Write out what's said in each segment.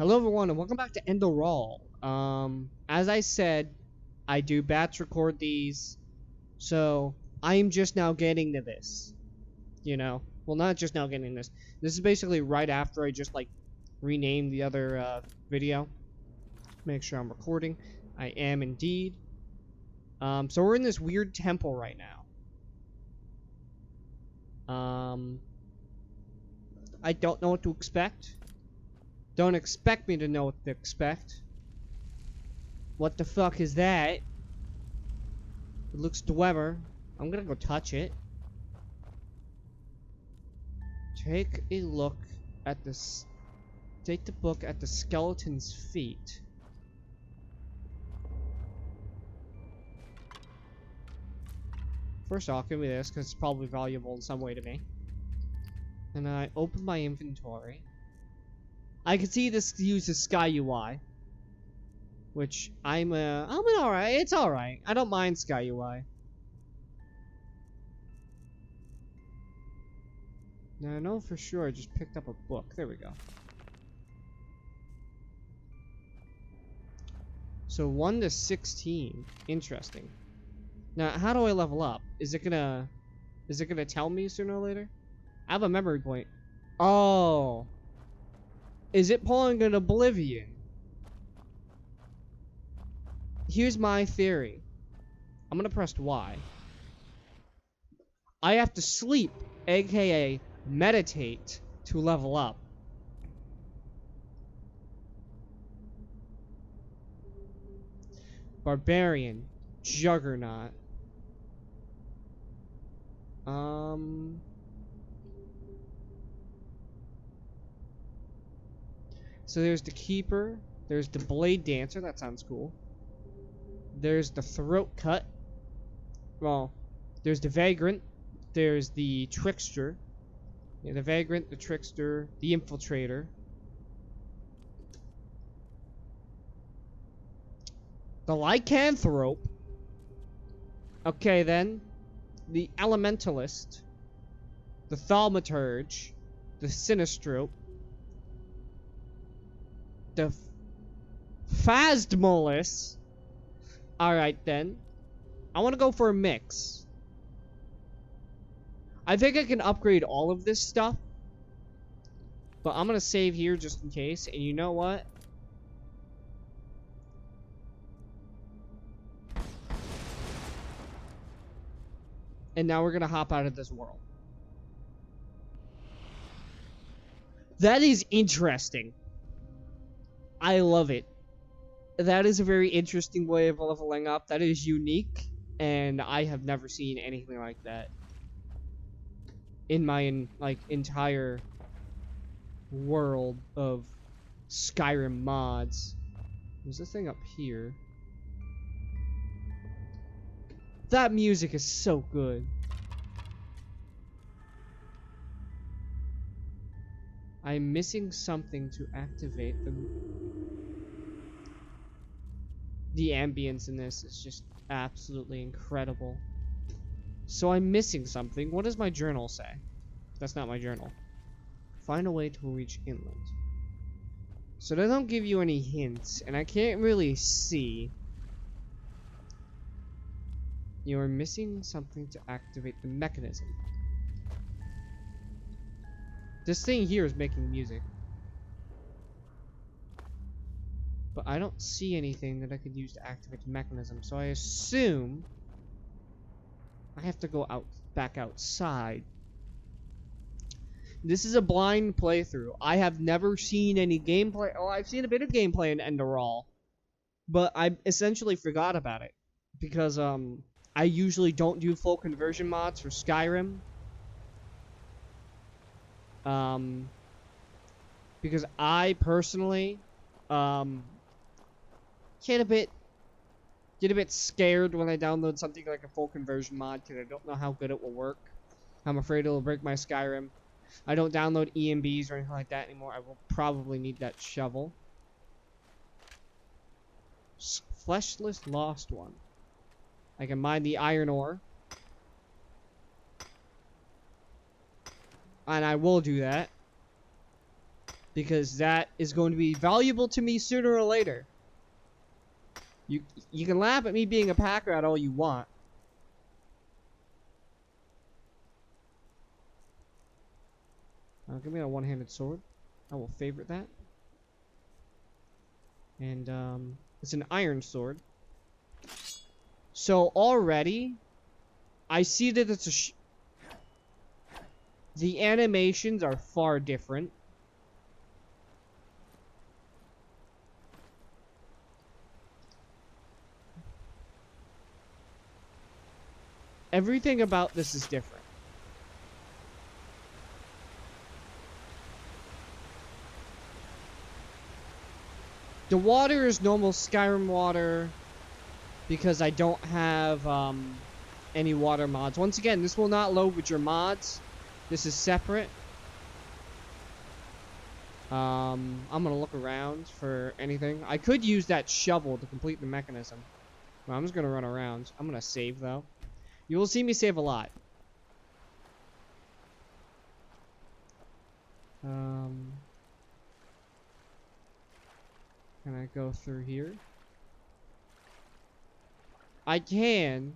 Hello everyone and welcome back to Enderal. As I said, I do batch record these, so I'm just now getting to this. Well, not just now getting this. This is basically right after I just renamed the other video. Make sure I'm recording. I am indeed. So we're in this weird temple right now. I don't know what to expect. Don't expect me to know what to expect. What the fuck is that? It looks Dwemer. I'm gonna go touch it. Take a look at this. Take the book at the skeleton's feet. First off, give me this because it's probably valuable in some way to me. And I open my inventory. I can see this uses Sky UI, which I'm alright. It's alright. I don't mind Sky UI. Now I know for sure I just picked up a book. There we go. So 1 to 16. Interesting. Now, how do I level up? Is it gonna tell me sooner or later? I have a memory point. Oh. Is it pulling an Oblivion? Here's my theory. I'm gonna press Y. I have to sleep, aka meditate, to level up. Barbarian. Juggernaut. So there's the Keeper. There's the Blade Dancer. That sounds cool. There's the Throat Cut. Well, there's the Vagrant. There's the Trickster. Yeah, the Vagrant, the Trickster, the Infiltrator. The Lycanthrope. Okay, then. The Elementalist. The Thaumaturge. The Sinistrope. The Phasmolis. Alright, then. I want to go for a mix. I think I can upgrade all of this stuff. But I'm going to save here just in case. And you know what? And now we're going to hop out of this world. That is interesting. I love it. That is a very interesting way of leveling up. That is unique. And I have never seen anything like that in my entire world of Skyrim mods. There's this thing up here. That music is so good. I'm missing something to activate the ambience in this is just absolutely incredible. So I'm missing something. What does my journal say? That's not my journal. Find a way to reach inland. So they don't give you any hints, and I can't really see. You're missing something to activate the mechanism. This thing here is making music. But I don't see anything that I could use to activate the mechanism, so I assume I have to go back outside. This is a blind playthrough. I have never seen any gameplay. Oh, I've seen a bit of gameplay in Enderal, but I essentially forgot about it because I usually don't do full conversion mods for Skyrim. Because I personally get a bit scared when I download something like a full conversion mod because I don't know how good it will work. I'm afraid it'll break my Skyrim. I don't download EMBs or anything like that anymore. I will probably need that shovel. Fleshless Lost One. I can mine the iron ore. And I will do that. because that is going to be valuable to me sooner or later. You can laugh at me being a pack rat all you want. Give me a one-handed sword. I will favorite that. And it's an iron sword. So already, I see that it's a the animations are far different. Everything about this is different. The water is normal Skyrim water because I don't have any water mods. Once again, this will not load with your mods. This is separate. I'm gonna look around for anything. I could use that shovel to complete the mechanism. Well, I'm just gonna run around. I'm gonna save though. You will see me save a lot. Can I go through here? I can,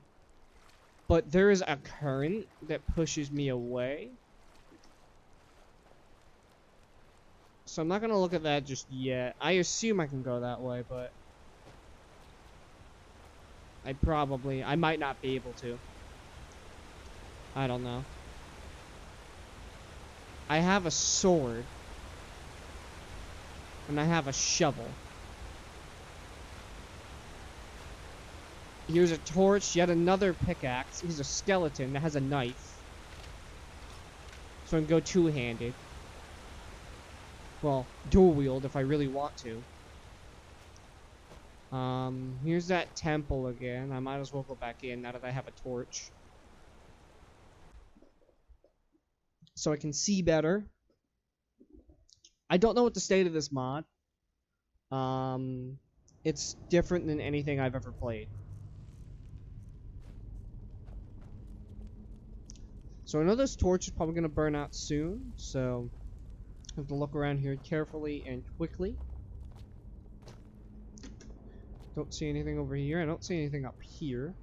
but there is a current that pushes me away. So I'm not gonna look at that just yet. I assume I can go that way, but I might not be able to. I don't know. I have a sword. And I have a shovel. Here's a torch, yet another pickaxe. Here's a skeleton that has a knife. So I can go two-handed. Well, dual-wield if I really want to. Here's that temple again. I might as well go back in now that I have a torch. So I can see better. I don't know what the state of this mod. It's different than anything I've ever played. So I know this torch is probably going to burn out soon, so I have to look around here carefully and quickly. Don't see anything over here. I don't see anything up here.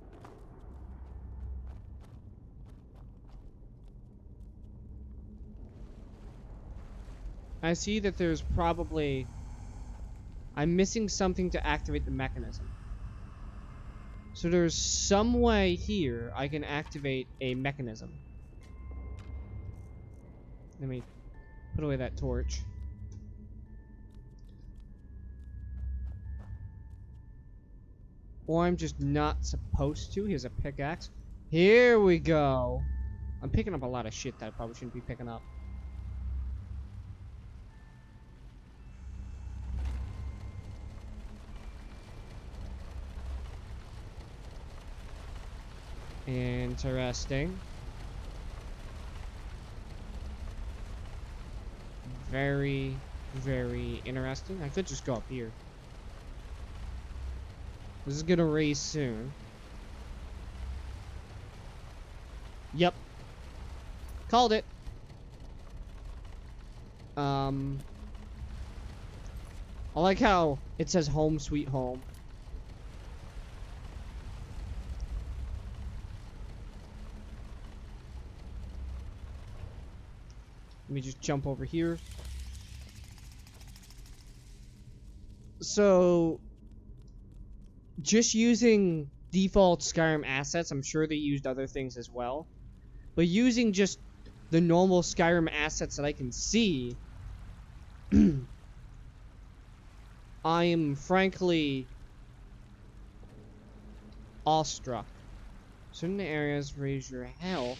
I see that there's probably... I'm missing something to activate the mechanism. So there's some way here I can activate a mechanism. Let me put away that torch. Or I'm just not supposed to. Here's a pickaxe. Here we go. I'm picking up a lot of shit that I probably shouldn't be picking up. Interesting. Very, very interesting. I could just go up here. This is gonna raise soon. Yep. Called it. I like how it says home sweet home. Let me just jump over here. So, just using default Skyrim assets, I'm sure they used other things as well. But using just the normal Skyrim assets that I can see, I am frankly awestruck. Certain areas raise your health.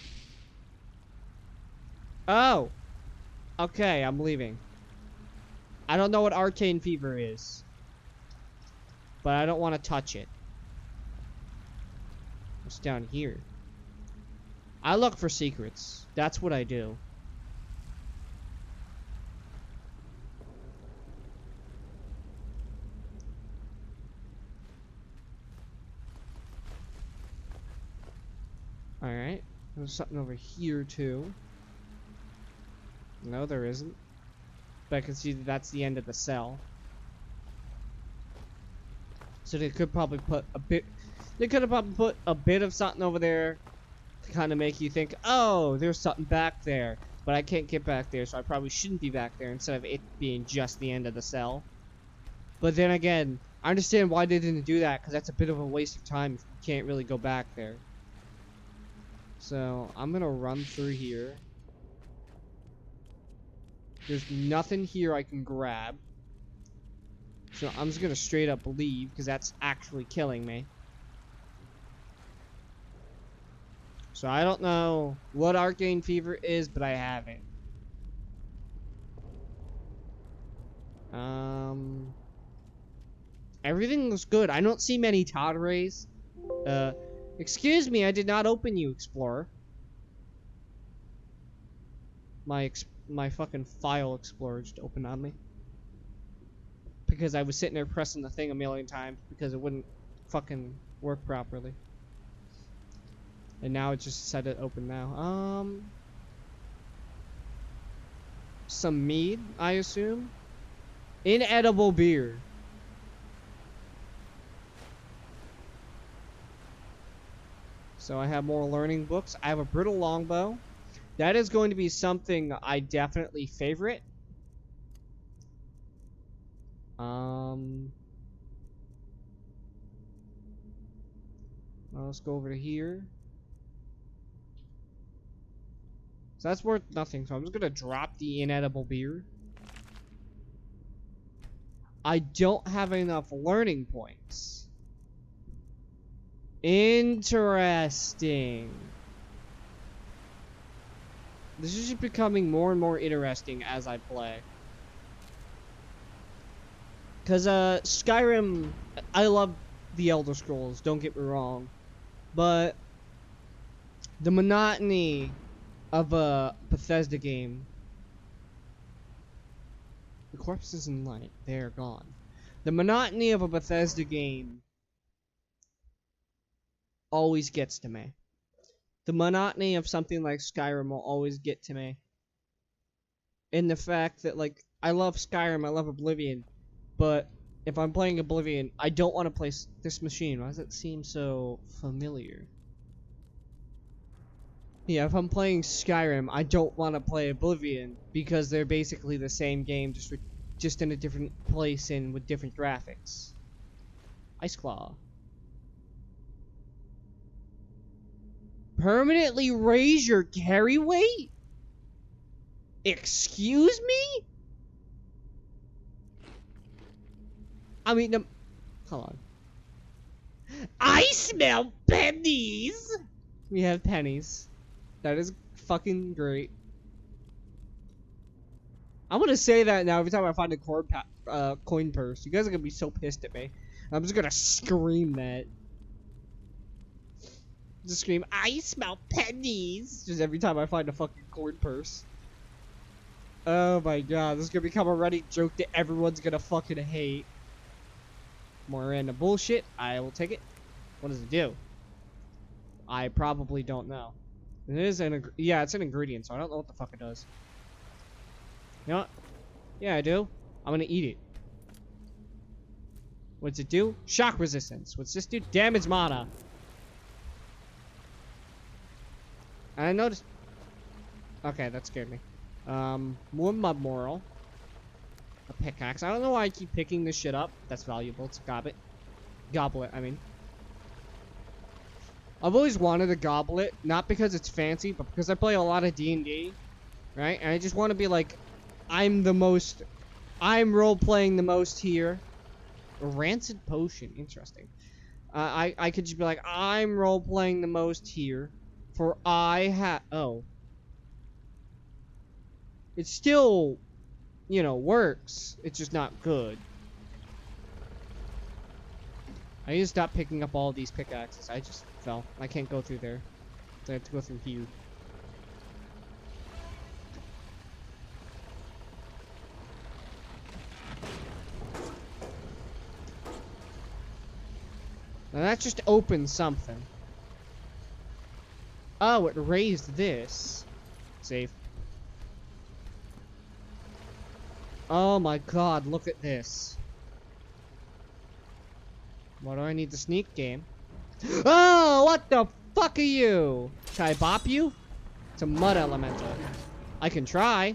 Oh! Okay, I'm leaving. I don't know what Arcane Fever is. But I don't want to touch it. What's down here? I look for secrets. That's what I do. Alright. There's something over here, too. No, there isn't. but I can see that that's the end of the cell. So they could probably put a bit. They could have probably put a bit of something over there to kind of make you think, oh, there's something back there. But I can't get back there, so I probably shouldn't be back there instead of it being just the end of the cell. But then again, I understand why they didn't do that, because that's a bit of a waste of time if you can't really go back there. So, I'm gonna run through here. There's nothing here I can grab. So, I'm just gonna straight up leave, because that's actually killing me. So, I don't know what Arcane Fever is, but I have it. Everything looks good. I don't see many Todd rays. Excuse me, I did not open you, Explorer. My fucking file Explorer just opened on me. Because I was sitting there pressing the thing a million times because it wouldn't fucking work properly. And now it just decided to open now. Some mead, I assume. Inedible beer. So I have more learning books. I have a brittle longbow. That is going to be something I definitely favorite. Let's go over to here. So that's worth nothing. So I'm just gonna drop the inedible beer. I don't have enough learning points. Interesting. This is just becoming more and more interesting as I play. Because, Skyrim, I love the Elder Scrolls, don't get me wrong. But, the monotony of a Bethesda game. The corpses in light, they're gone. The monotony of a Bethesda game always gets to me. The monotony of something like Skyrim will always get to me. In the fact that, like, I love Skyrim, I love Oblivion, but if I'm playing Oblivion, I don't want to play this machine. Why does it seem so familiar? Yeah, if I'm playing Skyrim, I don't want to play Oblivion because they're basically the same game, just in a different place and with different graphics. Ice Claw. Permanently raise your carry weight? Excuse me? I mean, hold on. I smell pennies! We have pennies. That is fucking great. I'm gonna say that now every time I find a coin purse. You guys are gonna be so pissed at me. I'm just gonna scream that. Just scream, I smell pennies! Just every time I find a fucking coin purse. Oh my god, this is gonna become a running joke that everyone's gonna fucking hate. More random bullshit. I will take it. What does it do? I probably don't know. It is yeah, it's an ingredient, so I don't know what the fuck it does. You know what? Yeah, I do. I'm gonna eat it. What's it do? Shock resistance. What's this do? Damage mana. And I noticed. Okay, that scared me. More mud moral. A pickaxe. I don't know why I keep picking this shit up. That's valuable. It's a goblet. Goblet, I mean. I've always wanted a goblet, not because it's fancy, but because I play a lot of D&D, right? And I just want to be like, I'm role-playing the most here. A rancid potion, interesting. I could just be like, I'm role-playing the most here, for oh. It still, you know, works. It's just not good. I need to stop picking up all these pickaxes. I just fell. I can't go through there. So I have to go through here. Now that just opened something. Oh, it raised this. Save. Oh my god, look at this. Why do I need the sneak game? Oh, what the fuck are you? Can I bop you? It's a mud elemental. I can try.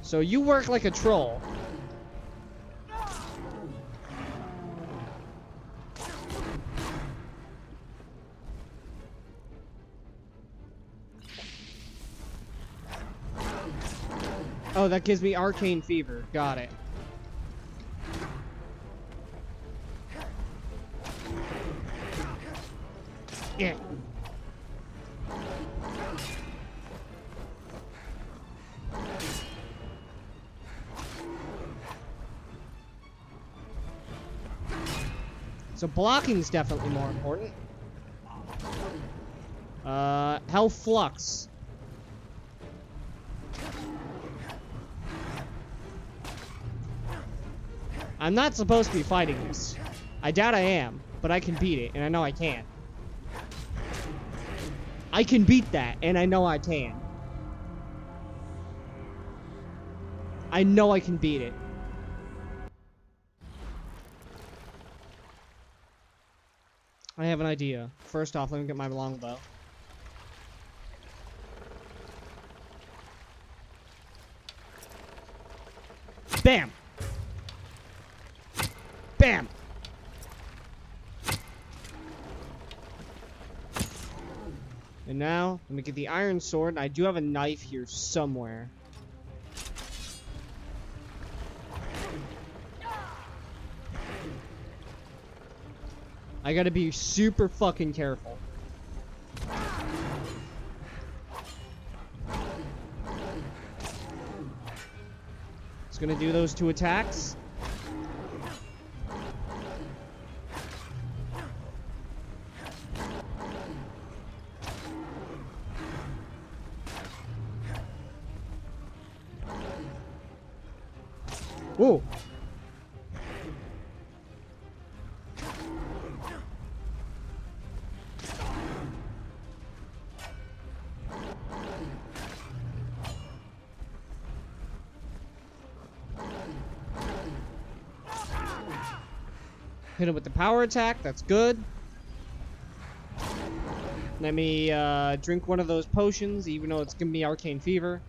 So you work like a troll. Oh, that gives me arcane fever. Got it. Yeah. So blocking's definitely more important. Health flux. I'm not supposed to be fighting this. I doubt I am, but I can beat it, and I know I can. I can beat that, and I know I can. I know I can beat it. I have an idea. First off, let me get my longbow. Bam! Bam! And now, let me get the iron sword. I do have a knife here somewhere. I gotta be super fucking careful. It's gonna do those 2 attacks. Whoa. Hit him with the power attack. That's good. Let me drink one of those potions, even though it's giving me arcane fever.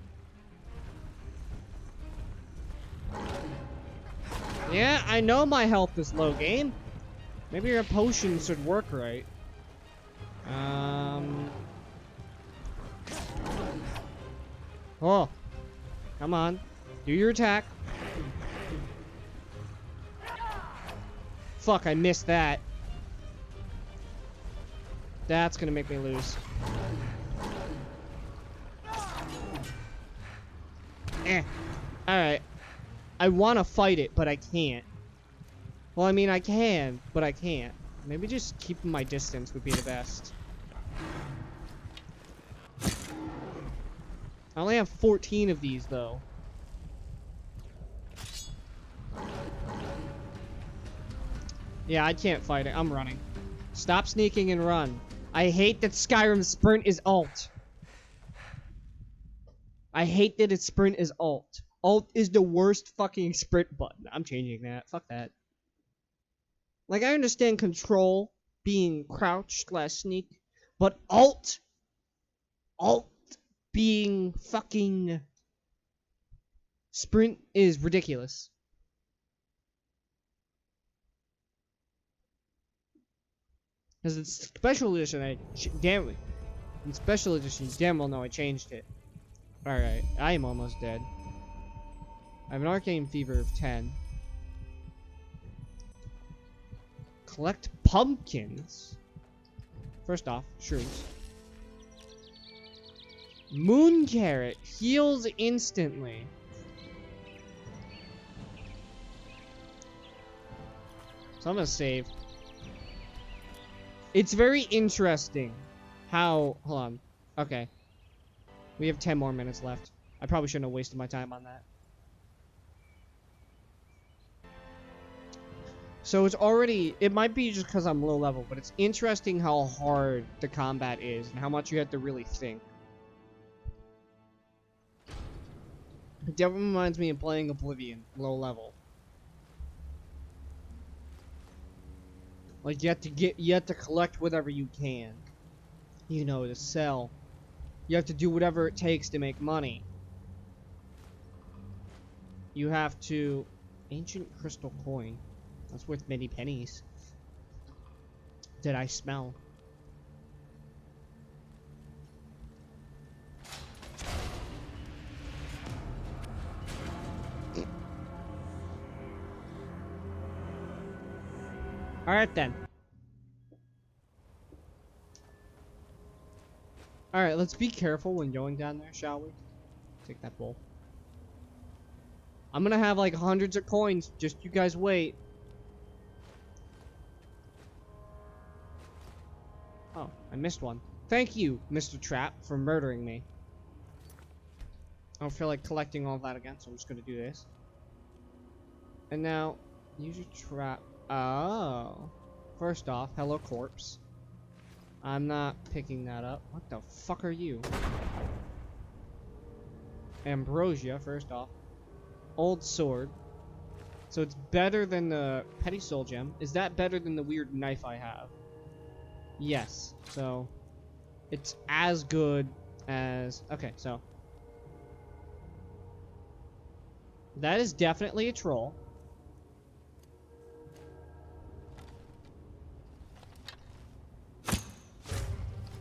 Yeah, I know my health is low, game. Maybe your potion should work right. Oh. Come on. Do your attack. Fuck, I missed that. That's gonna make me lose. Alright. I want to fight it, but I can't. Well, I mean, I can, but I can't. Maybe just keeping my distance would be the best. I only have 14 of these, though. Yeah, I can't fight it. I'm running. Stop sneaking and run. I hate that Skyrim's sprint is alt. I hate that its sprint is alt. Alt is the worst fucking sprint button. I'm changing that. Fuck that. Like, I understand control being crouch / sneak, but alt being fucking sprint is ridiculous. Because it's special edition, damn well no, I changed it. Alright, I am almost dead. I have an arcane fever of 10. Collect pumpkins. First off, shrooms. Moon carrot heals instantly. So I'm gonna save. It's very interesting how... Hold on. Okay. We have 10 more minutes left. I probably shouldn't have wasted my time on that. So it's already, it might be just because I'm low level, but it's interesting how hard the combat is and how much you have to really think. It definitely reminds me of playing Oblivion, low level. Like you have to collect whatever you can. You know, to sell. You have to do whatever it takes to make money. You have to, ancient crystal coin. That's worth many pennies. Did I smell? Alright then. Alright, let's be careful when going down there, shall we? Take that bowl. I'm gonna have like hundreds of coins. Just you guys wait. Oh, I missed one. Thank you, Mr. Trap, for murdering me. I don't feel like collecting all that again, so I'm just gonna do this. And now, use your trap. Oh. First off, hello corpse. I'm not picking that up. What the fuck are you? Ambrosia, first off. Old sword. So it's better than the petty soul gem. Is that better than the weird knife I have? Yes. So it's as good as... Okay, so that is definitely a troll.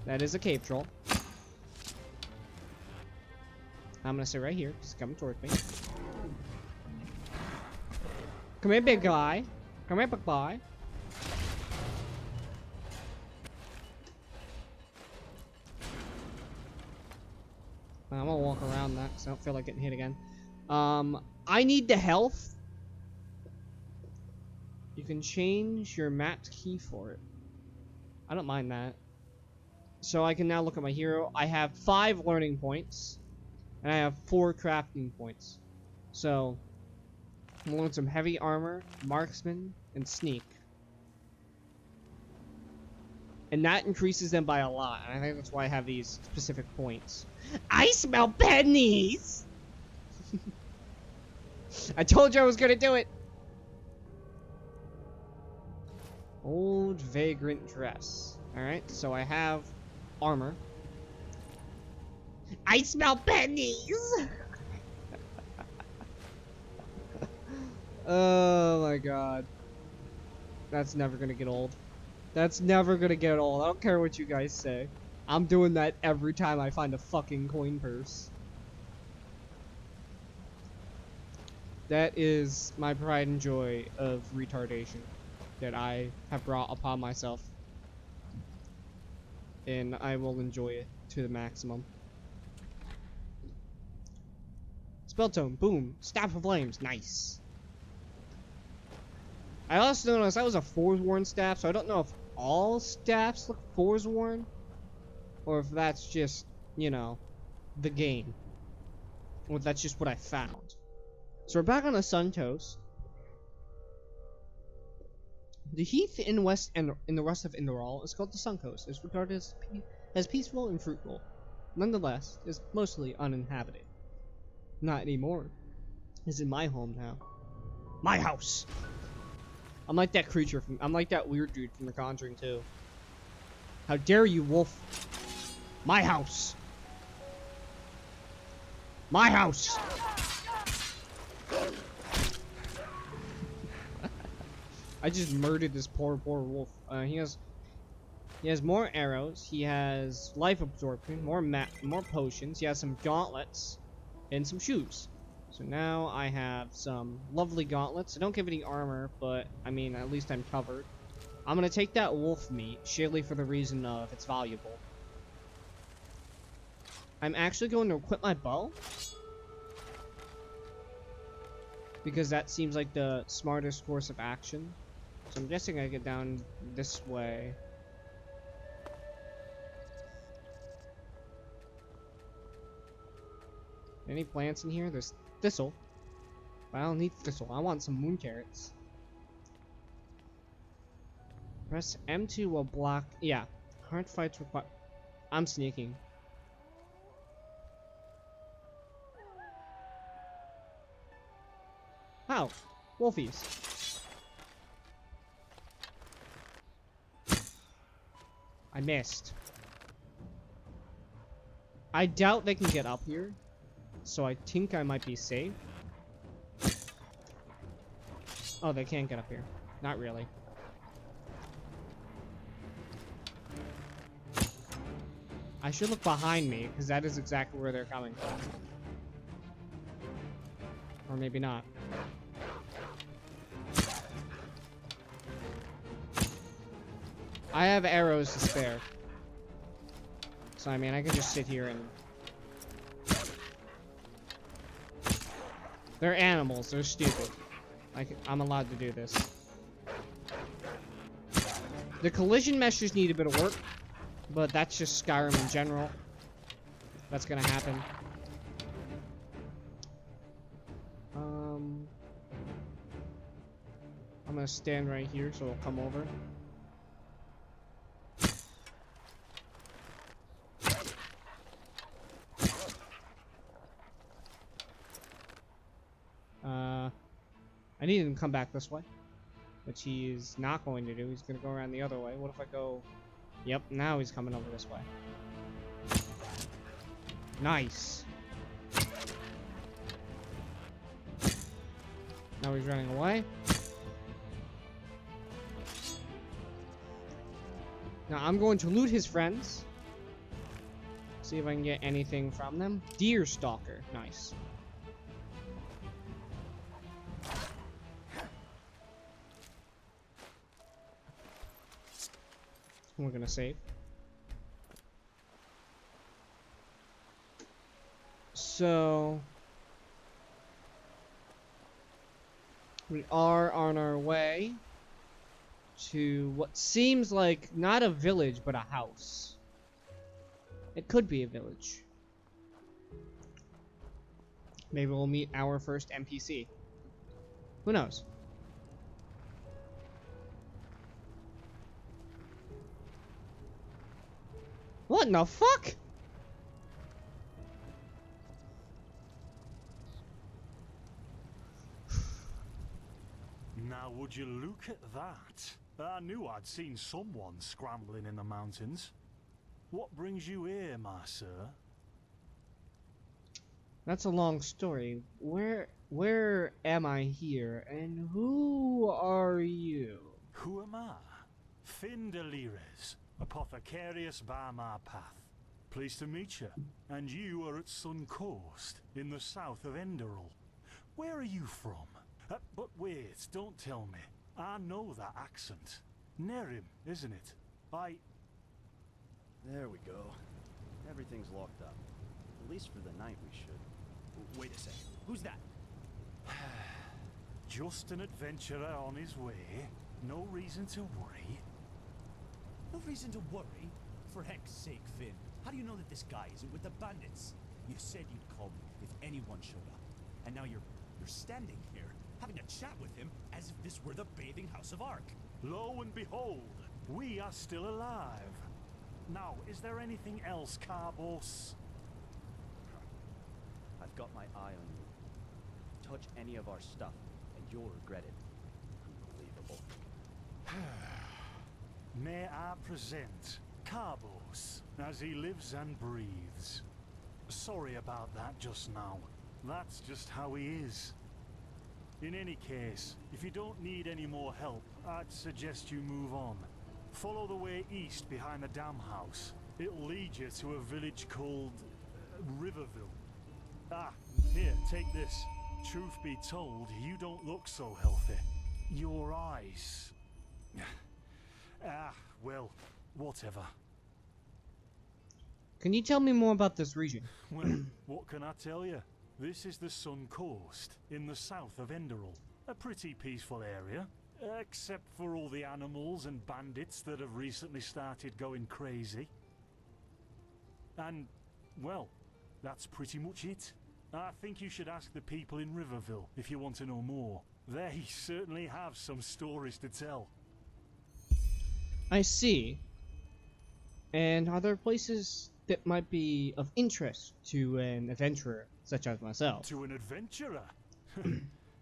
That is a cave troll. I'm gonna sit right here. He's coming towards me. Come here, big guy. Come here, big boy. I'm gonna walk around that because I don't feel like getting hit again. I need the health. You can change your mapped key for it. I don't mind that. So I can now look at my hero. I have 5 learning points. And I have 4 crafting points. So I'm gonna learn some heavy armor, marksman, and sneak. And that increases them by a lot. And I think that's why I have these specific points. I smell pennies! I told you I was gonna do it! Old vagrant dress. Alright, so I have armor. I smell pennies! Oh my god. That's never gonna get old. That's never gonna get old. I don't care what you guys say. I'm doing that every time I find a fucking coin purse. That is my pride and joy of retardation that I have brought upon myself. And I will enjoy it to the maximum. Spell tome, boom. Staff of Flames, nice. I also noticed that was a Forsworn staff, so I don't know if all staffs look Forsworn, or if that's just, you know, the game. Or if that's just what I found. So we're back on the Sun Toast. The heath in the west and in the rest of Enderal is called the Sun Coast. It's regarded as peaceful and fruitful. Nonetheless, it's mostly uninhabited. Not anymore. It's in my home now. My house! I'm like that creature from... I'm like that weird dude from The Conjuring 2. How dare you, wolf? My house! My house! I just murdered this poor wolf. He has more arrows. He has life absorption, more potions. He has some gauntlets and some shoes. So now I have some lovely gauntlets. I don't give any armor, but I mean, at least I'm covered. I'm gonna take that wolf meat, surely for the reason of it's valuable. I'm actually going to equip my bow, because that seems like the smartest course of action. So I'm guessing I get down this way. Any plants in here? There's thistle. But I don't need thistle. I want some moon carrots. Press M2 will block. Yeah. Hard fights require. I'm sneaking. How? Wolfies. I missed. I doubt they can get up here. So I think I might be safe. Oh, they can't get up here. Not really. I should look behind me, because that is exactly where they're coming from. Or maybe not. I have arrows to spare. So, I mean, I can just sit here and... They're animals. They're stupid. I'm allowed to do this. The collision meshes need a bit of work. But that's just Skyrim in general. That's gonna happen. I'm gonna stand right here so it'll come over. I need him to come back this way, which he is not going to do. He's gonna go around the other way. What if I go... Yep, now he's coming over this way. Nice. Now he's running away. Now I'm going to loot his friends. See if I can get anything from them. Deer stalker. Nice. We're gonna save. So we are on our way to what seems like not a village but a house. It could be a village. Maybe we'll meet our first NPC. Who knows? What in the fuck? Now would you look at that? I knew I'd seen someone scrambling in the mountains. What brings you here, my sir? That's a long story. Where am I here, and who are you? Who am I? Findelires, apothecarius by my path. Pleased to meet you. And you are at Sun Coast, in the south of Enderal. Where are you from? But wait, don't tell me. I know that accent. Nerim, isn't it? There we go. Everything's locked up. At least for the night we should. Wait a second. Who's that? Just an adventurer on his way. No reason to worry. No reason to worry? For heck's sake, Finn. How do you know that this guy isn't with the bandits? You said you'd call me if anyone showed up. And now you're standing here, having a chat with him as if this were the bathing house of Ark. Lo and behold, we are still alive. Now, is there anything else, Carbos? I've got my eye on you. Touch any of our stuff, and you'll regret it. Unbelievable. May I present Carbos, as he lives and breathes. Sorry about that just now. That's just how he is. In any case, if you don't need any more help, I'd suggest you move on. Follow the way east behind the dam house. It'll lead you to a village called Riverville. Ah, here, take this. Truth be told, you don't look so healthy. Your eyes... well, whatever. Can you tell me more about this region? Well, what can I tell you? This is the Sun Coast, in the south of Enderal. A pretty peaceful area, except for all the animals and bandits that have recently started going crazy. And, well, that's pretty much it. I think you should ask the people in Riverville if you want to know more. They certainly have some stories to tell. I see. And are there places that might be of interest to an adventurer such as myself? To an adventurer?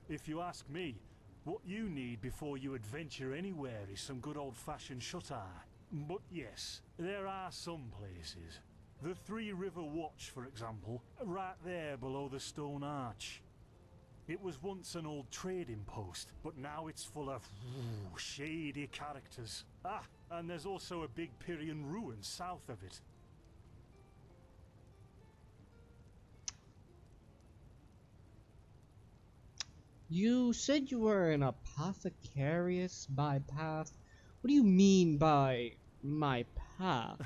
If you ask me, what you need before you adventure anywhere is some good old-fashioned shut-eye. But yes, there are some places. The Three River Watch, for example, right there below the stone arch. It was once an old trading post, but now it's full of shady characters. Ah, and there's also a big Pyrian ruin south of it. You said you were an apothecarius by path. What do you mean by my path?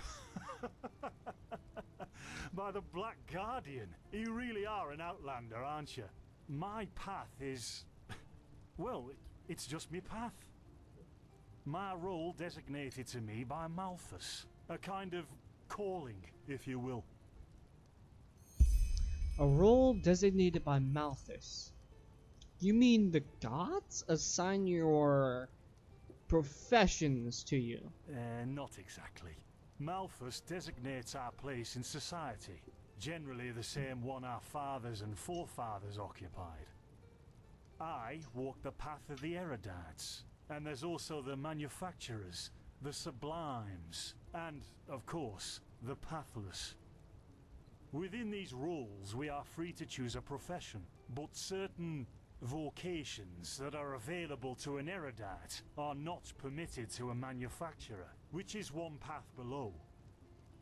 By the Black Guardian. You really are an outlander, aren't you? My path is... well, it's just me path. My role designated to me by Malthus. A kind of calling, if you will. A role designated by Malthus. You mean the gods assign your professions to you? Not exactly. Malthus designates our place in society. Generally the same one our fathers and forefathers occupied. I walk the path of the erudites, and there's also the manufacturers, the sublimes, and, of course, the pathless. Within these roles we are free to choose a profession, but certain vocations that are available to an erudite are not permitted to a manufacturer, which is one path below.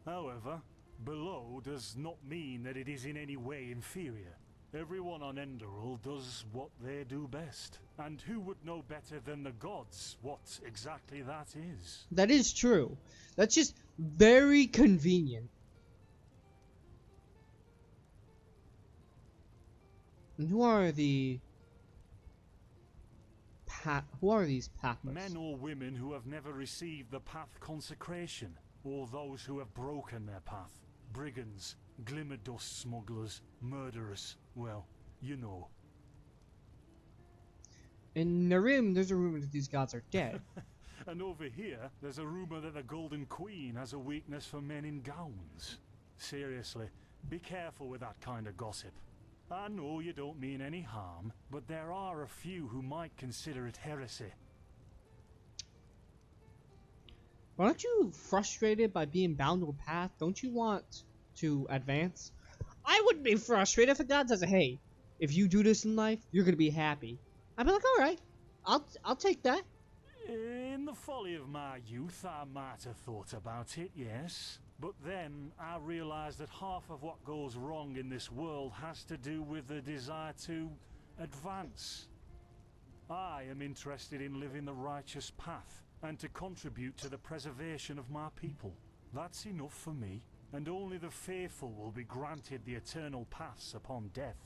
However, below does not mean that it is in any way inferior. Everyone on Enderal does what they do best. And who would know better than the gods what exactly that is? That is true. That's just very convenient. And who are these pathless? Men or women who have never received the path consecration, or those who have broken their path. Brigands, glimmer dust smugglers, murderers. Well, you know. In Narim, there's a rumor that these gods are dead. And over here, there's a rumor that the Golden Queen has a weakness for men in gowns. Seriously, be careful with that kind of gossip. I know you don't mean any harm, but there are a few who might consider it heresy. Aren't you frustrated by being bound to a path? Don't you want to advance? I wouldn't be frustrated if a god says, "Hey, if you do this in life, you're gonna be happy." I'd be like, "All right, I'll take that." In the folly of my youth, I might have thought about it, yes. But then I realized that half of what goes wrong in this world has to do with the desire to advance. I am interested in living the righteous path and to contribute to the preservation of my people. That's enough for me, and only the faithful will be granted the eternal paths upon death.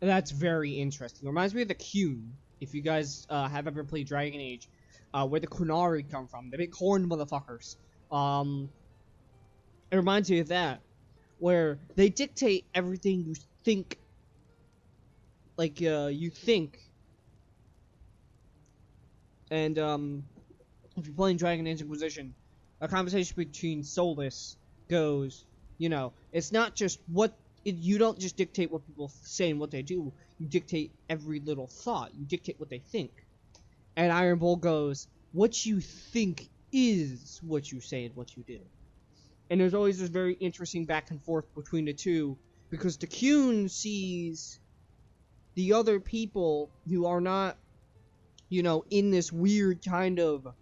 That's very interesting. Reminds me of the Qun. If you guys have ever played Dragon Age, where the Qunari come from, the big horned motherfuckers. It reminds me of that, where they dictate everything you think. Like you think. And if you're playing Dragon Age Inquisition, a conversation between Solus goes, you know, it's not just you don't just dictate what people say and what they do. You dictate every little thought. You dictate what they think. And Iron Bull goes, what you think is what you say and what you do. And there's always this very interesting back and forth between the two, because the Qun sees the other people who are not, you know, in this weird kind of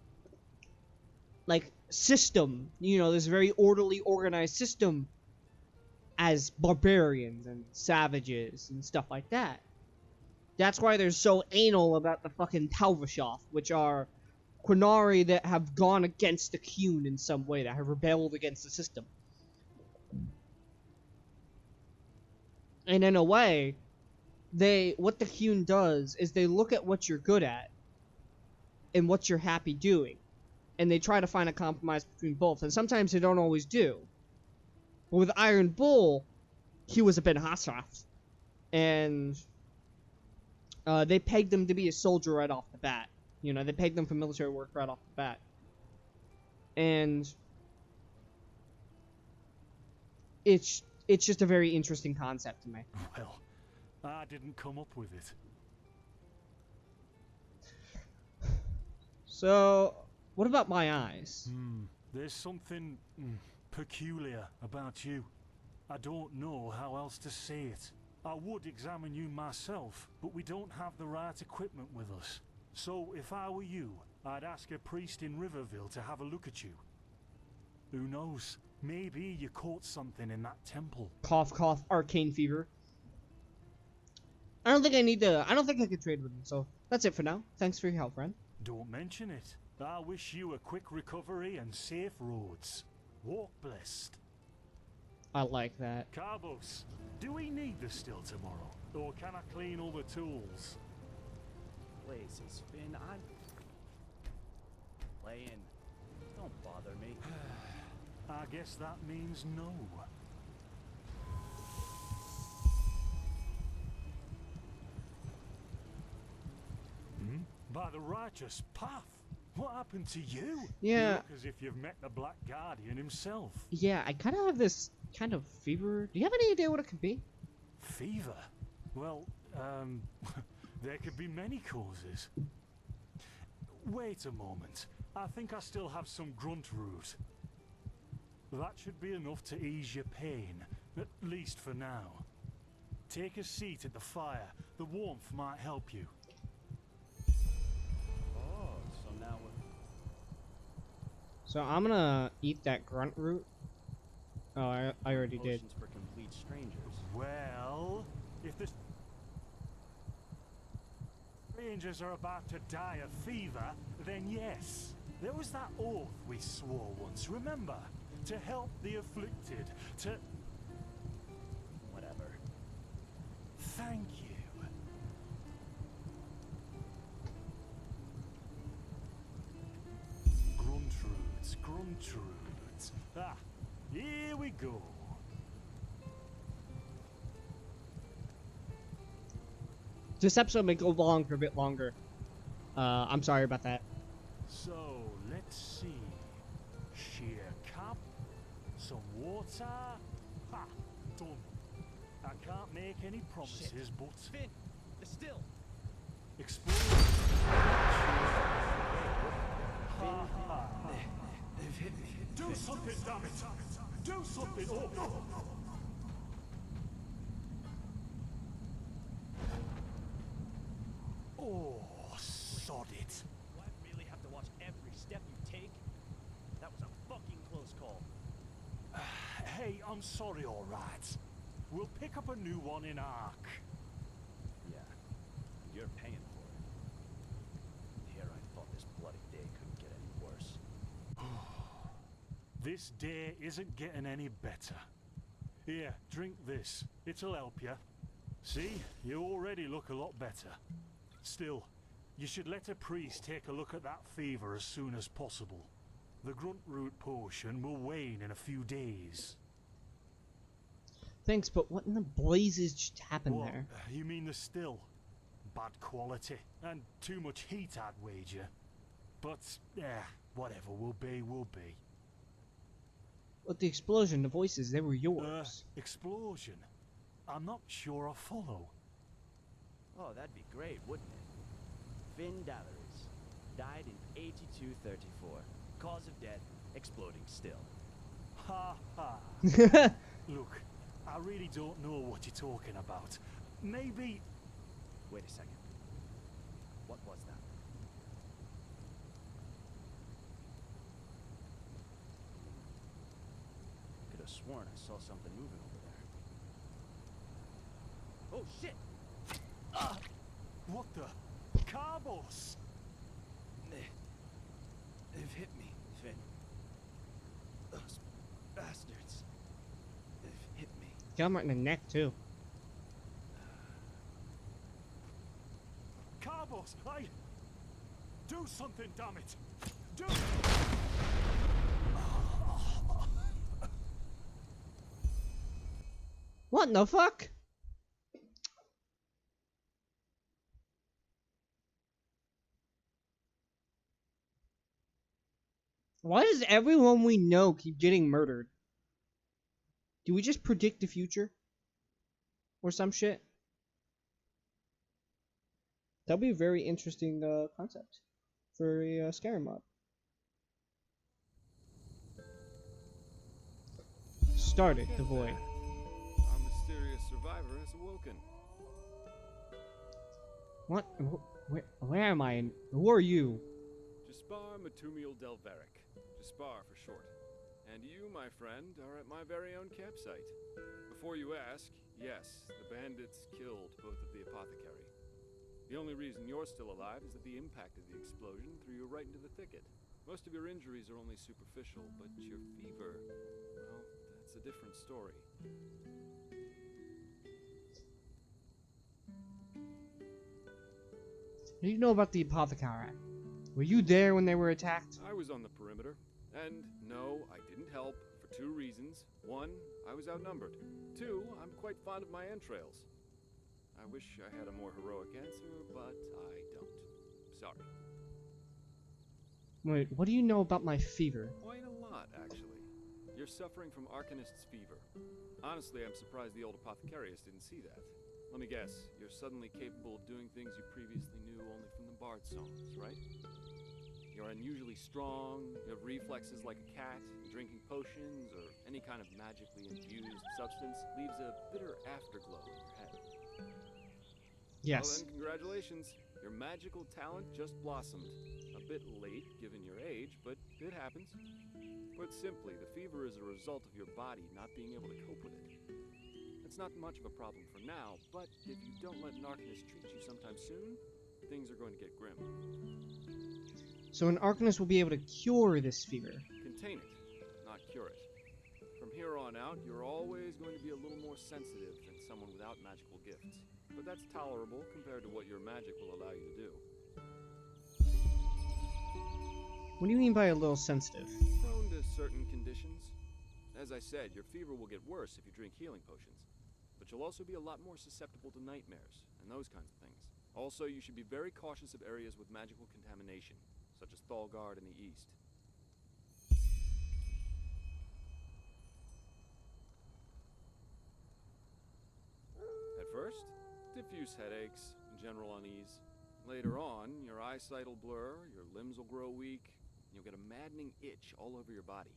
like system, you know, this very orderly, organized system, as barbarians and savages and stuff like that. That's why they're so anal about the fucking Talvashoth, which are Qunari that have gone against the Qun in some way, that have rebelled against the system. And in a way, what the Qun does is they look at what you're good at and what you're happy doing, and they try to find a compromise between both, and sometimes they don't always do. But with Iron Bull, he was a Ben Hassrath, and they pegged them to be a soldier right off the bat. You know, they pegged them for military work right off the bat. And it's just a very interesting concept to me. Well, I didn't come up with it. So, what about my eyes? There's something peculiar about you. I don't know how else to say it. I would examine you myself, but we don't have the right equipment with us. So if I were you, I'd ask a priest in Riverville to have a look at you. Who knows? Maybe you caught something in that temple. Cough, cough, arcane fever. I don't think I can trade with him, so that's it for now. Thanks for your help, friend. Don't mention it. I wish you a quick recovery and safe roads. Walk blessed. I like that. Carbos, do we need the still tomorrow? Or can I clean all the tools? Places, Finn, I'm playing. Don't bother me. I guess that means no. By the righteous path. What happened to you? Yeah. You look as if you've met the Black Guardian himself. Yeah, I kind of have this kind of fever. Do you have any idea what it could be? Fever? Well, there could be many causes. Wait a moment. I think I still have some grunt root. That should be enough to ease your pain, at least for now. Take a seat at the fire. The warmth might help you. Oh, so now we're... So I'm gonna eat that grunt root. Oh, I already did. Potions for complete strangers. Well, if the strangers are about to die of fever, then yes. There was that oath we swore once, remember? To help the afflicted, to... Whatever. Thank you. Grunt roots. Ah, here we go. This episode may go long for a bit longer. I'm sorry about that. So, let's see. Sheer cup, some water. Ha! Done. I can't make any promises, but... Finn, still. Explore. Ha ha. Do something, damn it! Do something! Oh, no! Oh, sod it. Do I really have to watch every step you take? That was a fucking close call. Hey, I'm sorry, all right. We'll pick up a new one in Ark. Yeah, you're paying for it. Here I thought this bloody day couldn't get any worse. This day isn't getting any better. Here, drink this. It'll help you. See, you already look a lot better. Still, you should let a priest take a look at that fever as soon as possible. The grunt root potion will wane in a few days. Thanks, but what in the blazes just happened What? there? You mean the still? Bad quality and too much heat, I'd wager. But, whatever will be, will be. But the explosion, the voices, they were yours. Explosion? I'm not sure I follow. Oh, that'd be great, wouldn't it? Finn Dalleries. Died in 8234. Cause of death, exploding still. Ha ha. Look, I really don't know what you're talking about. Maybe... Wait a second. What was that? Could have sworn I saw something moving over there. Oh shit! What the? Carbos! They've hit me, Finn. Those bastards. They've hit me. Got him right in the neck, too. Carbos, do something, damn it! Do... What in the fuck? Why does everyone we know keep getting murdered? Do we just predict the future? Or some shit? That'd be a very interesting concept for a scary mod. Started the void. Our mysterious survivor has awoken. What? Where am I? Who are you? Jaspar Matumiel Delveric. Jaspar for short. And you, my friend, are at my very own campsite. Before you ask, yes, the bandits killed both of the apothecary. The only reason you're still alive is that the impact of the explosion threw you right into the thicket. Most of your injuries are only superficial, but your fever, well, that's a different story. What do you know about the apothecary? Were you there when they were attacked? I was on the perimeter, and no, I didn't help for two reasons. One, I was outnumbered. Two, I'm quite fond of my entrails. I wish I had a more heroic answer, but I don't. Sorry. Wait, what do you know about my fever? Quite a lot, actually. You're suffering from Arcanist's fever. Honestly, I'm surprised the old apothecarius didn't see that. Let me guess, you're suddenly capable of doing things you previously knew only from the bard songs, right? You're unusually strong, you have reflexes like a cat, drinking potions or any kind of magically infused substance leaves a bitter afterglow in your head. Yes. Well then, congratulations. Your magical talent just blossomed. A bit late, given your age, but it happens. Put simply, the fever is a result of your body not being able to cope with it. It's not much of a problem for now, but if you don't let an Arcanist treat you sometime soon, things are going to get grim. So an Arcanist will be able to cure this fever. Contain it, not cure it. From here on out, you're always going to be a little more sensitive than someone without magical gifts. But that's tolerable compared to what your magic will allow you to do. What do you mean by a little sensitive? Prone to certain conditions. As I said, your fever will get worse if you drink healing potions. But you'll also be a lot more susceptible to nightmares and those kinds of things. Also, you should be very cautious of areas with magical contamination, such as Thalgard in the east. At first, diffuse headaches, general unease. Later on, your eyesight will blur, your limbs will grow weak, and you'll get a maddening itch all over your body.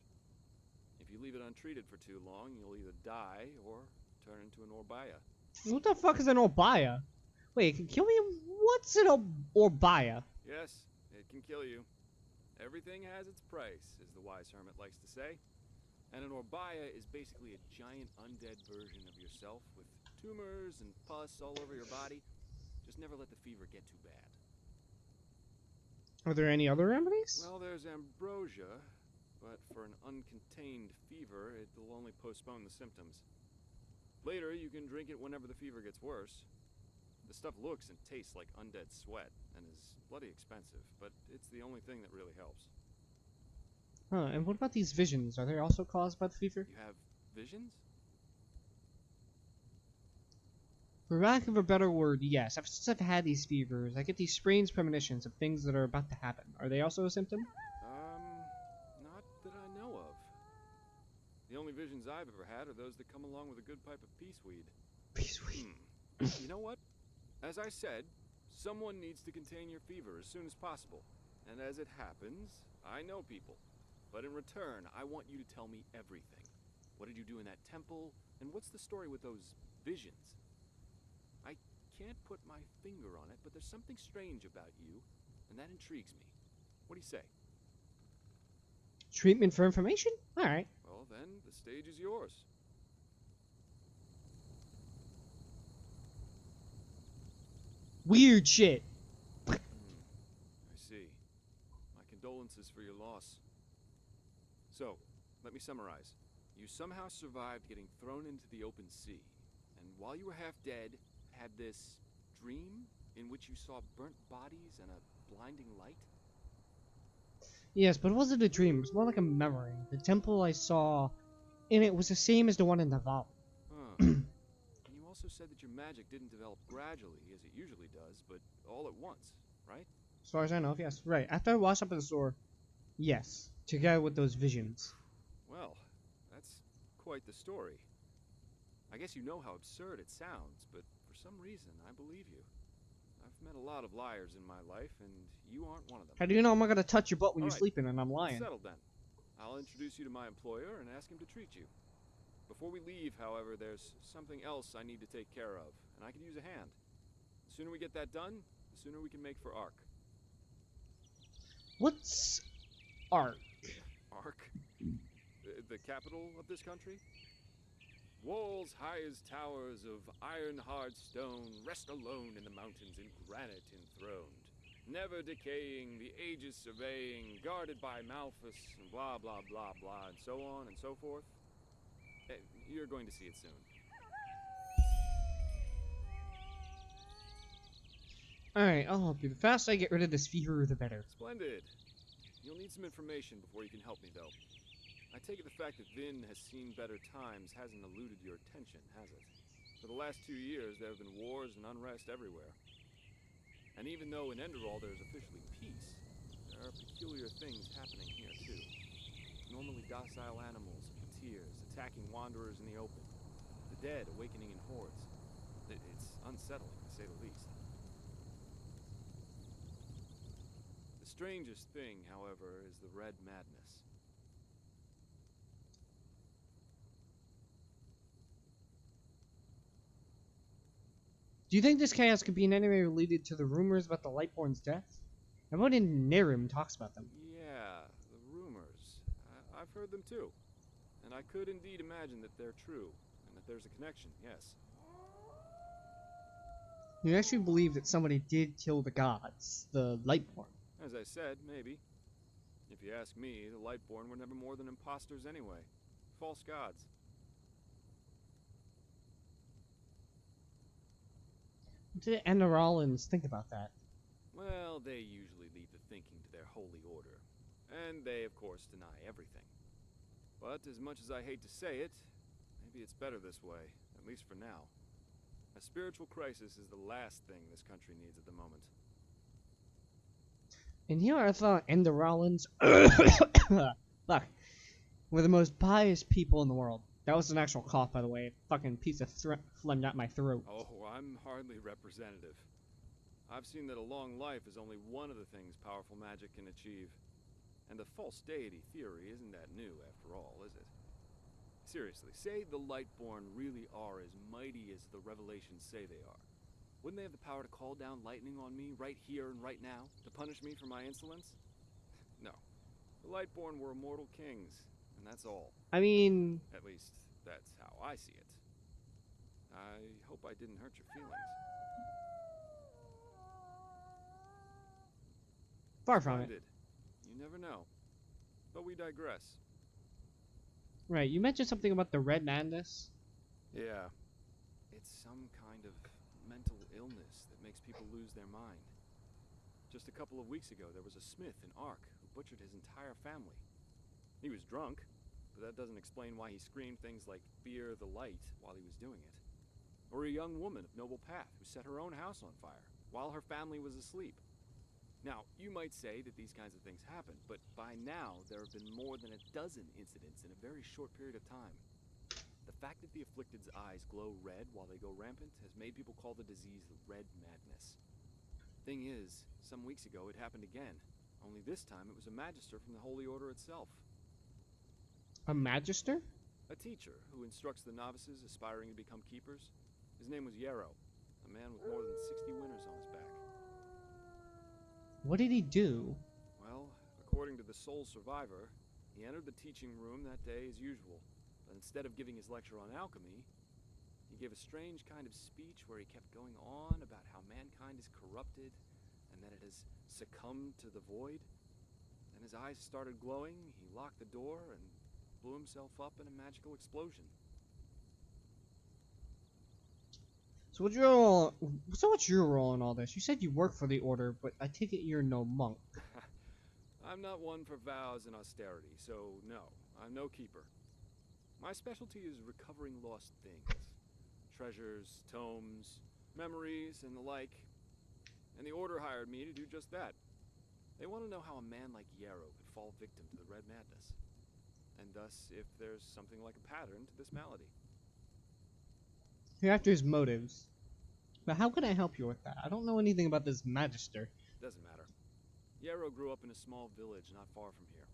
If you leave it untreated for too long, you'll either die or turn into an Orbaya. What the fuck is an Orbaya? Wait, it can kill me? What's an Orbaya? Yes, it can kill you. Everything has its price, as the wise hermit likes to say. And an Orbaya is basically a giant undead version of yourself with tumors and pus all over your body. Just never let the fever get too bad. Are there any other remedies? Well, there's ambrosia, but for an uncontained fever, it'll only postpone the symptoms. Later, you can drink it whenever the fever gets worse. The stuff looks and tastes like undead sweat, and is bloody expensive, but it's the only thing that really helps. Huh, and what about these visions? Are they also caused by the fever? You have visions? For lack of a better word, yes. Ever since I've had these fevers, I get these strange premonitions of things that are about to happen. Are they also a symptom? Not that I know of. The only visions I've ever had are those that come along with a good pipe of peaceweed. Peaceweed. You know what? As I said, someone needs to contain your fever as soon as possible. And as it happens, I know people. But in return, I want you to tell me everything. What did you do in that temple? And what's the story with those visions? I can't put my finger on it, but there's something strange about you, and that intrigues me. What do you say? Treatment for information? Alright. Well, then, the stage is yours. Weird shit. I see. My condolences for your loss. So, let me summarize. You somehow survived getting thrown into the open sea, and while you were half dead, had this dream in which you saw burnt bodies and a blinding light? Yes, but it wasn't a dream. It was more like a memory. The temple I saw in it was the same as the one in the vault. Huh. And you also said that your magic didn't develop gradually, as it usually does, but all at once, right? As far as I know, yes. Right. After I washed up in the store. Yes, together with those visions. Well, that's quite the story. I guess you know how absurd it sounds, but for some reason, I believe you. I've met a lot of liars in my life, and you aren't one of them. How do you know I'm not gonna touch your butt when All you're right, sleeping and I'm it's lying? settled then. I'll introduce you to my employer and ask him to treat you. Before we leave, however, there's something else I need to take care of, and I could use a hand. The sooner we get that done, the sooner we can make for Ark. What's art? Ark? The capital of this country? Walls high as towers of iron-hard stone rest alone in the mountains in granite enthroned. Never decaying, the ages surveying, guarded by Malthus, and blah blah blah blah, and so on and so forth. You're going to see it soon. Alright, I'll help you. The faster I get rid of this fever, the better. Splendid. You'll need some information before you can help me, though. I take it the fact that Vin has seen better times hasn't eluded your attention, has it? For the last 2 years, there have been wars and unrest everywhere. And even though in Enderal there's officially peace, there are peculiar things happening here, too. Normally docile animals, tears, attacking wanderers in the open. The dead awakening in hordes. It's unsettling, to say the least. The strangest thing, however, is the Red Madness. Do you think this chaos could be in any way related to the rumors about the Lightborn's death? Everyone in Nirim talks about them. Yeah, the rumors. I've heard them too. And I could indeed imagine that they're true, and that there's a connection, yes. You actually believe that somebody did kill the gods, the Lightborn. As I said, maybe. If you ask me, the Lightborn were never more than imposters anyway. False gods. What did Enderalans think about that? Well, they usually leave the thinking to their holy order. And they, of course, deny everything. But as much as I hate to say it, maybe it's better this way, at least for now. A spiritual crisis is the last thing this country needs at the moment. And here I thought Enderalans fuck, were the most pious people in the world. That was an actual cough, by the way. A fucking piece of phlegm out my throat. Oh, I'm hardly representative. I've seen that a long life is only one of the things powerful magic can achieve. And the false deity theory isn't that new, after all, is it? Seriously, say the Lightborn really are as mighty as the revelations say they are. Wouldn't they have the power to call down lightning on me right here and right now, to punish me for my insolence? No. The Lightborn were immortal kings, and that's all. I mean... At least, that's how I see it. I hope I didn't hurt your feelings. Far from it. Splendid. You never know. But we digress. Right, you mentioned something about the Red Madness. Yeah. It's some kind of mental illness that makes people lose their mind. Just a couple of weeks ago, there was a smith in Ark who butchered his entire family. He was drunk, but that doesn't explain why he screamed things like, "Fear the light," while he was doing it. Or a young woman of noble path who set her own house on fire, while her family was asleep. Now, you might say that these kinds of things happen, but by now, there have been more than a dozen incidents in a very short period of time. The fact that the afflicted's eyes glow red while they go rampant has made people call the disease the Red Madness. Thing is, some weeks ago it happened again, only this time it was a magister from the Holy Order itself. A magister? A teacher who instructs the novices aspiring to become keepers. His name was Yarrow, a man with more than 60 winters on his back. What did he do? Well, according to the sole survivor, he entered the teaching room that day as usual, but instead of giving his lecture on alchemy, he gave a strange kind of speech where he kept going on about how mankind is corrupted and that it has succumbed to the void. Then his eyes started glowing, he locked the door and blew himself up in a magical explosion. So what's your role in all this? You said you work for the Order, but I take it you're no monk. I'm not one for vows and austerity, so no, I'm no keeper. My specialty is recovering lost things. Treasures, tomes, memories, and the like. And the Order hired me to do just that. They want to know how a man like Yarrow could fall victim to the Red Madness, and thus if there's something like a pattern to this malady. You're after his motives. But how can I help you with that? I don't know anything about this Magister. Doesn't matter. Yarrow grew up in a small village not far from here,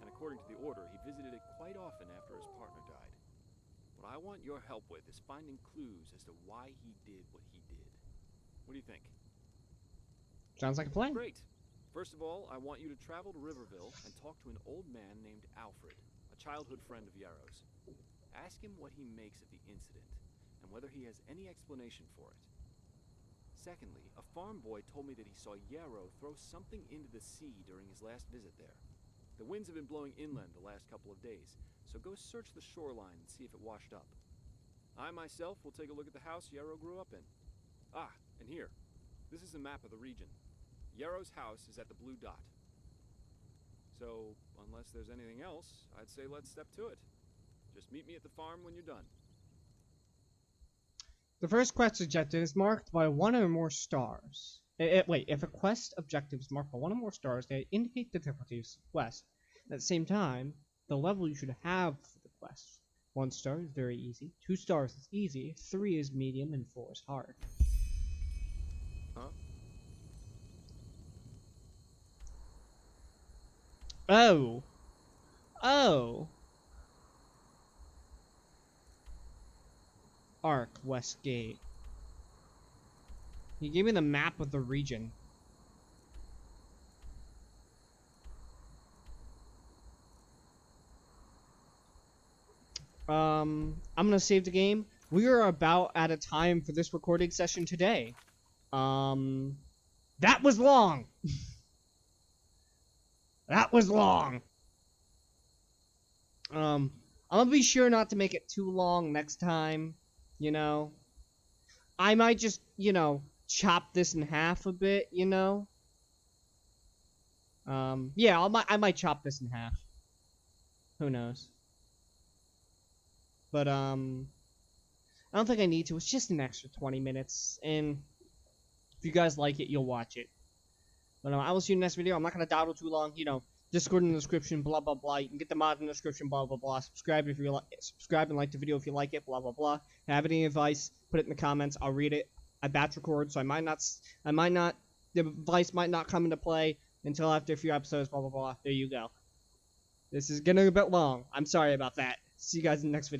and according to the Order, he visited it quite often after his partner died. What I want your help with is finding clues as to why he did what he did. What do you think? Sounds like a plan. Great. First of all, I want you to travel to Riverville and talk to an old man named Alfred, a childhood friend of Yarrow's. Ask him what he makes of the incident, and whether he has any explanation for it. Secondly, a farm boy told me that he saw Yarrow throw something into the sea during his last visit there. The winds have been blowing inland the last couple of days, so go search the shoreline and see if it washed up. I myself will take a look at the house Yarrow grew up in. Ah, and here. This is a map of the region. Yarrow's house is at the blue dot. So, unless there's anything else, I'd say let's step to it. Just meet me at the farm when you're done. The first quest objective is marked by one or more stars. Wait, if a quest objective is marked by one or more stars, they indicate the difficulty of the quest. At the same time, the level you should have for the quest. 1 star is very easy, 2 stars is easy, 3 is medium, and 4 is hard. Huh? Oh. Oh. Arc, Westgate. He gave me the map of the region. I'm gonna save the game. We are about out of time for this recording session today. That was long! That was long! I'm gonna be sure not to make it too long next time, you know. I might just, you know, chop this in half a bit, you know. Yeah, I might chop this in half. Who knows? But, I don't think I need to. It's just an extra 20 minutes, and if you guys like it, you'll watch it. But I will see you in the next video. I'm not going to dawdle too long, you know. Discord in the description, blah, blah, blah. You can get the mod in the description, blah, blah, blah. Subscribe if you subscribe and like the video if you like it, blah, blah, blah. If you have any advice, put it in the comments. I'll read it. I batch record, so the advice might not come into play until after a few episodes, blah, blah, blah. There you go. This is getting a bit long. I'm sorry about that. See you guys in the next video.